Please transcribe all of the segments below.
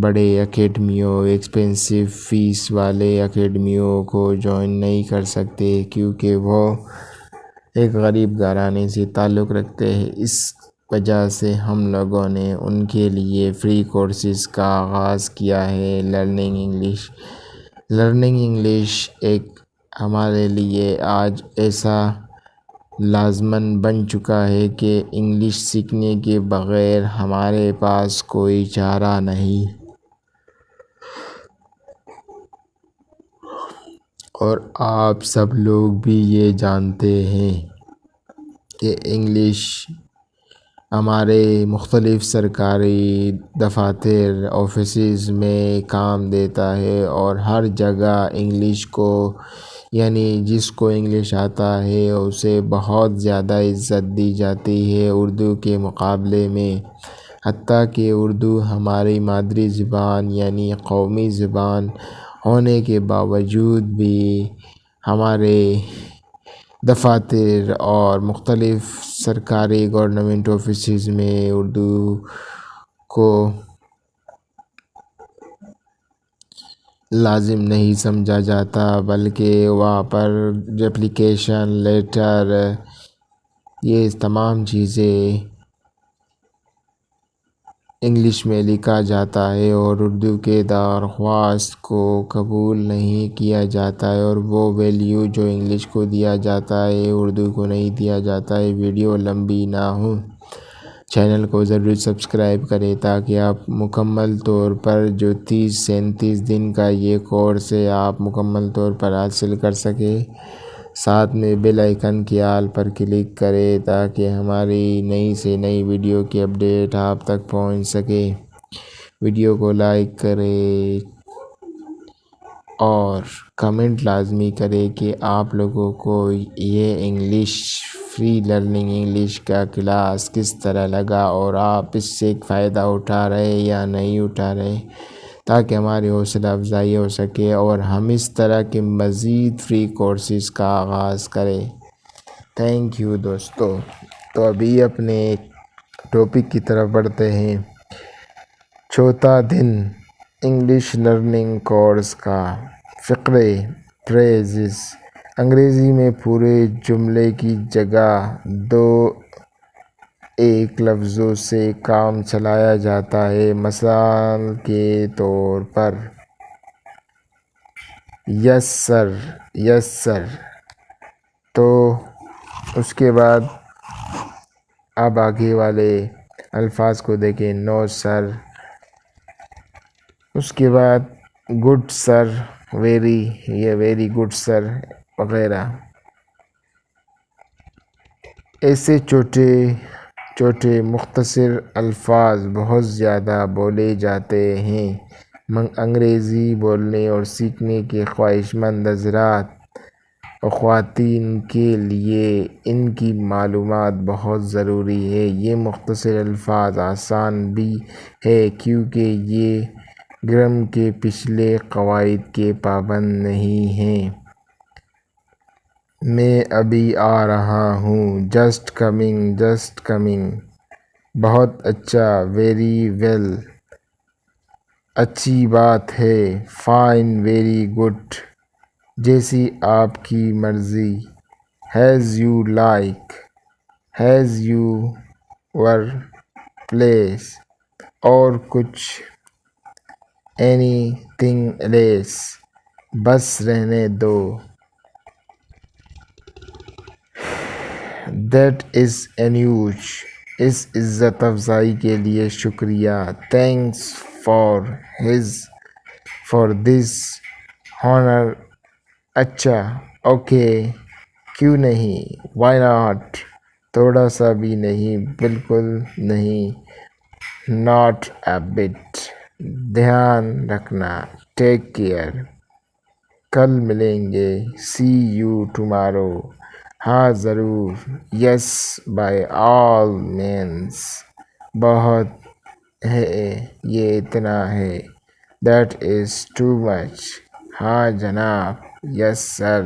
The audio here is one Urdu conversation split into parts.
بڑے اکیڈمیوں ایکسپینسو فیس والے اکیڈمیوں کو جوائن نہیں کر سکتے کیونکہ وہ ایک غریب گھرانے سے تعلق رکھتے ہیں۔ اس وجہ سے ہم لوگوں نے ان کے لیے فری کورسز کا آغاز کیا ہے۔ لرننگ انگلش ایک ہمارے لیے آج ایسا لازماً بن چکا ہے کہ انگلش سیکھنے کے بغیر ہمارے پاس کوئی چارہ نہیں، اور آپ سب لوگ بھی یہ جانتے ہیں کہ انگلش ہمارے مختلف سرکاری دفاتر آفیسز میں کام دیتا ہے، اور ہر جگہ انگلش کو جس کو انگلش آتا ہے اسے بہت زیادہ عزت دی جاتی ہے اردو کے مقابلے میں۔ حتیٰ کہ اردو ہماری مادری زبان قومی زبان ہونے کے باوجود بھی ہمارے دفاتر اور مختلف سرکاری گورنمنٹ آفیسز میں اردو کو لازم نہیں سمجھا جاتا، بلکہ وہاں پر اپلیکیشن، لیٹر، یہ تمام چیزیں انگلش میں لکھا جاتا ہے، اور اردو کے درخواست کو قبول نہیں کیا جاتا ہے، اور وہ ویلیو جو انگلش کو دیا جاتا ہے اردو کو نہیں دیا جاتا ہے۔ ویڈیو لمبی نہ ہو، چینل کو ضرور سبسکرائب کریں تاکہ آپ مکمل طور پر جو 30-37 دن کا یہ کورس ہے آپ مکمل طور پر حاصل کر سکیں۔ ساتھ میں بیل آئیکن کے آل پر کلک کریں تاکہ ہماری نئی سے نئی ویڈیو کی اپڈیٹ آپ تک پہنچ سکے۔ ویڈیو کو لائک کریں اور کمنٹ لازمی کریں کہ آپ لوگوں کو یہ فری لرننگ انگلش کا کلاس کس طرح لگا، اور آپ اس سے فائدہ اٹھا رہے یا نہیں اٹھا رہے، تاکہ ہماری حوصلہ افزائی ہو سکے اور ہم اس طرح کے مزید فری کورسز کا آغاز کریں۔ تھینک یو دوستو۔ تو ابھی اپنے ٹاپک کی طرف بڑھتے ہیں۔ چوتھا دن انگلش لرننگ کورس کا فقرے فریزز۔ انگریزی میں پورے جملے کی جگہ 2-1 لفظوں سے کام چلایا جاتا ہے۔ مثال کے طور پر یس سر، یس سر، تو اس کے بعد اب آگے والے الفاظ کو دیکھیں۔ نو سر، اس کے بعد گڈ سر، ویری گڈ سر وغیرہ۔ ایسے چھوٹے مختصر الفاظ بہت زیادہ بولے جاتے ہیں۔ انگریزی بولنے اور سیکھنے کے خواہش مند حضرات و خواتین کے لیے ان کی معلومات بہت ضروری ہے۔ یہ مختصر الفاظ آسان بھی ہے کیونکہ یہ گرامر کے پچھلے قواعد کے پابند نہیں ہیں۔ میں ابھی آ رہا ہوں، جسٹ کمنگ، بہت اچھا، ویری ویل، اچھی بات ہے، فائن، ویری گڈ، جیسی آپ کی مرضی، as you like, as your place, اور کچھ، اینی تھنگ ایلس، بس رہنے دو، دیٹ از انیوش، اس عزت افزائی کے لیے شکریہ، تھینکس فار دس آنر، اچھا، اوکے، کیوں نہیں، وائی ناٹ، تھوڑا سا بھی نہیں، بالکل نہیں، ناٹ اے بٹ، دھیان رکھنا، ٹیک کیئر، کل ملیں گے، سی یو ٹمارو، ہاں ضرور، یس بائی آل مینس، بہت ہے، یہ اتنا ہے، دیٹ از ٹو مچ، ہاں جناب، یس سر،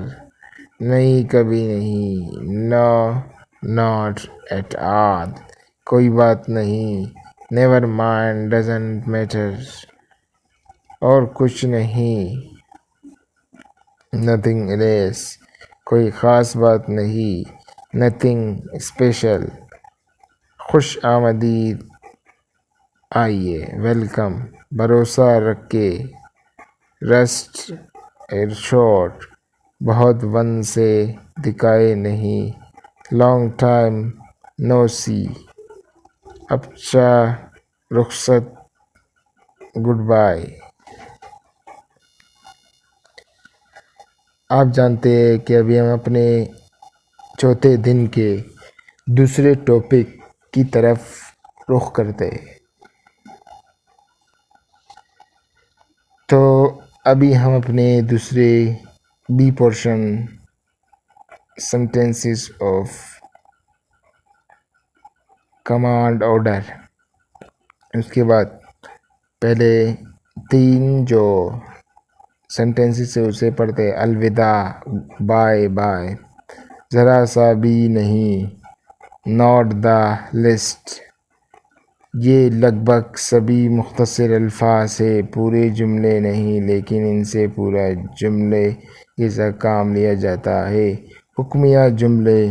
نہیں کبھی نہیں، نو، ناٹ ایٹ آل، کوئی بات نہیں، نیور مائنڈ ڈزنٹ میٹر، اور کچھ نہیں، نتھنگ ایلس، کوئی خاص بات نہیں، نتھنگ اسپیشل، خوش آمدید، آئیے، ویلکم، بھروسہ رکھے، ریسٹ ایشورڈ، بہت ون سے دکھائے نہیں، لانگ ٹائم نو سی، اچھا رخصت، گڈ بائی۔ آپ جانتے ہیں کہ ابھی ہم اپنے چوتھے دن کے دوسرے ٹاپک کی طرف رخ کرتے ہیں۔ تو ابھی ہم اپنے دوسرے B portion sentences of command order, اس کے بعد پہلے تین جو سینٹینسز سے اسے پڑھتے، الوداع، بائے بائے، ذرا سا بھی نہیں، ناٹ دا لسٹ، یہ لگ بھگ سبھی مختصر الفاظ ہیں، پورے جملے نہیں، لیکن ان سے پورا جملے جیسا کام لیا جاتا ہے۔ حکمیہ جملے،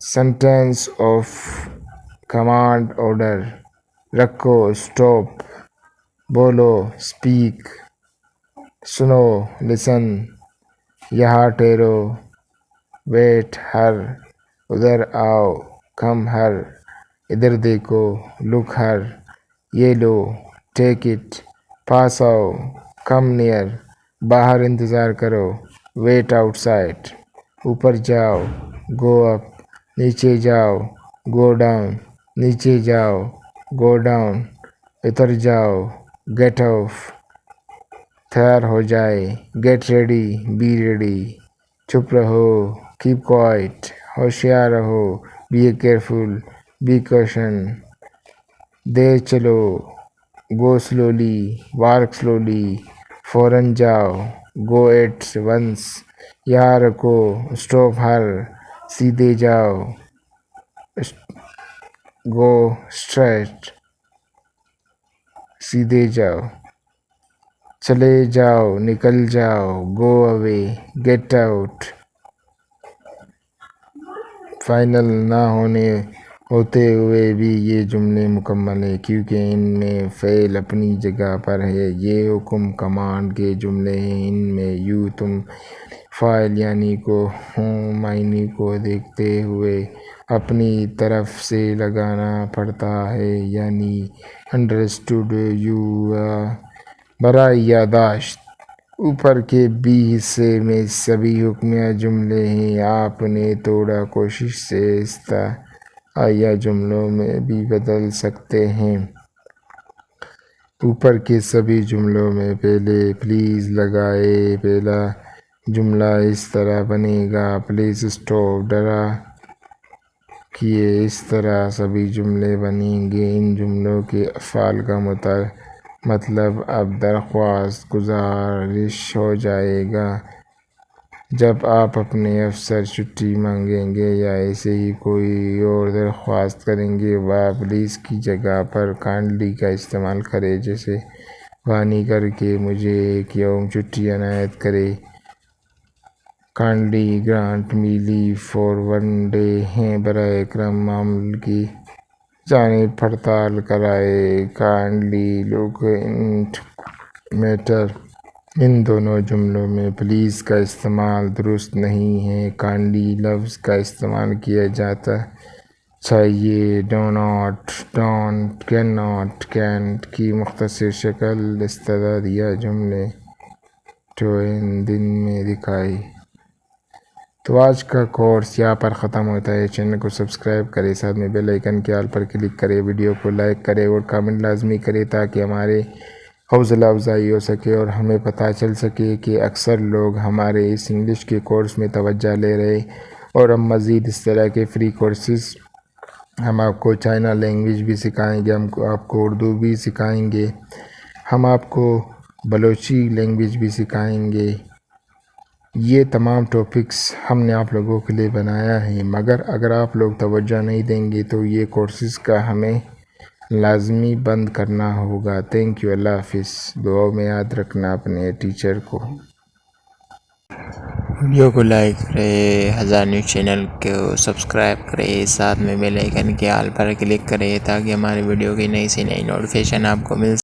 سینٹینس آف کمانڈ آرڈر، رکو، اسٹاپ، بولو، اسپیک، سنو، لسن، یہاں ٹھہرو، ویٹ، ہر، ادھر آؤ، کم ہر، ادھر دیکھو، لک ہر، یہ لو، ٹیک اٹ، پاس آؤ، کم نیئر، باہر انتظار کرو، ویٹ آؤٹ سائڈ، اوپر جاؤ، گو اپ، نیچے جاؤ، گو ڈاؤن، نیچے جاؤ، گو ڈاؤن، اتر جاؤ، گیٹ آف، تیار ہو جائے، گیٹ ریڈی، بی ریڈی، چپ رہو، کیپ کوائٹ، ہوشیار رہو، بی کیئرفل، بی کوشن، دیر چلو، گو سلولی، واک سلولی، فوراً جاؤ، گو ایٹ ونس، یہاں رکو، اسٹاپ ہر، سیدھے جاؤ، گو اسٹریٹ، سیدھے جاؤ، چلے جاؤ، نکل جاؤ، گو اوے، گیٹ آؤٹ۔ فائنل نہ ہوتے ہوئے بھی یہ جملے مکمل ہیں کیونکہ ان میں فعل اپنی جگہ پر ہے۔ یہ حکم کمانڈ کے جملے ہیں، ان میں یوں تم فاعل یعنی کو ہوں معنی کو دیکھتے ہوئے اپنی طرف سے لگانا پڑتا ہے، یعنی انڈرسٹوڈ یو۔ برائے یادداشت، اوپر کے بی حصے میں سبھی حکمیہ جملے ہیں، آپ نے تھوڑا کوشش سے استعارہ جملوں میں بھی بدل سکتے ہیں۔ اوپر کے سبھی جملوں میں پہلے پلیز لگائیں، پہلا جملہ اس طرح بنے گا، پلیز اسٹاپ، ڈرا کیے، اس طرح سبھی جملے بنیں گے۔ ان جملوں کے افعال کا مطلب اب درخواست گزارش ہو جائے گا۔ جب آپ اپنے افسر چھٹی مانگیں گے یا ایسے ہی کوئی اور درخواست کریں گے، وہاں پلیز کی جگہ پر کائنڈلی کا استعمال کریں، جیسے مہربانی کر کے مجھے ایک یوم چھٹی عنایت کریں، kindly grant me leave for one day ہے، براہ کرم معاملے کی جانچ پڑتال کرائیں، کائنڈلی لک انٹو میٹر۔ ان دونوں جملوں میں پلیز کا استعمال درست نہیں ہے، کائنڈلی لفظ کا استعمال کیا جانا چاہیے۔ Do not, don't, can not, can't کی مختصر شکل استعاریہ جملے دن میں دکھائی۔ تو آج کا کورس یہاں پر ختم ہوتا ہے۔ چینل کو سبسکرائب کریں، ساتھ میں بیل آئیکن کے آل پر کلک کریں، ویڈیو کو لائک کریں اور کامنٹ لازمی کریں تاکہ ہمارے حوصلہ افزائی ہو سکے اور ہمیں پتہ چل سکے کہ اکثر لوگ ہمارے اس انگلش کے کورس میں توجہ لے رہے ہیں، اور ہم مزید اس طرح کے فری کورسز ہم آپ کو چائنا لینگویج بھی سکھائیں گے، ہم آپ کو اردو بھی سکھائیں گے، ہم آپ کو بلوچی لینگویج بھی سکھائیں گے۔ یہ تمام ٹاپکس ہم نے آپ لوگوں کے لیے بنایا ہے، مگر اگر آپ لوگ توجہ نہیں دیں گے تو یہ کورسز کا ہمیں لازمی بند کرنا ہوگا۔ تھینک یو، اللہ حافظ۔ دعاؤں میں یاد رکھنا اپنے ٹیچر کو۔ ویڈیو کو لائک کرے، ہزار نیوز چینل کو سبسکرائب کرے، ساتھ میں بیل آئیکن کے آل پر کلک کرے تاکہ ہمارے ویڈیو کی نئی سے نئی نوٹیفیکیشن آپ کو مل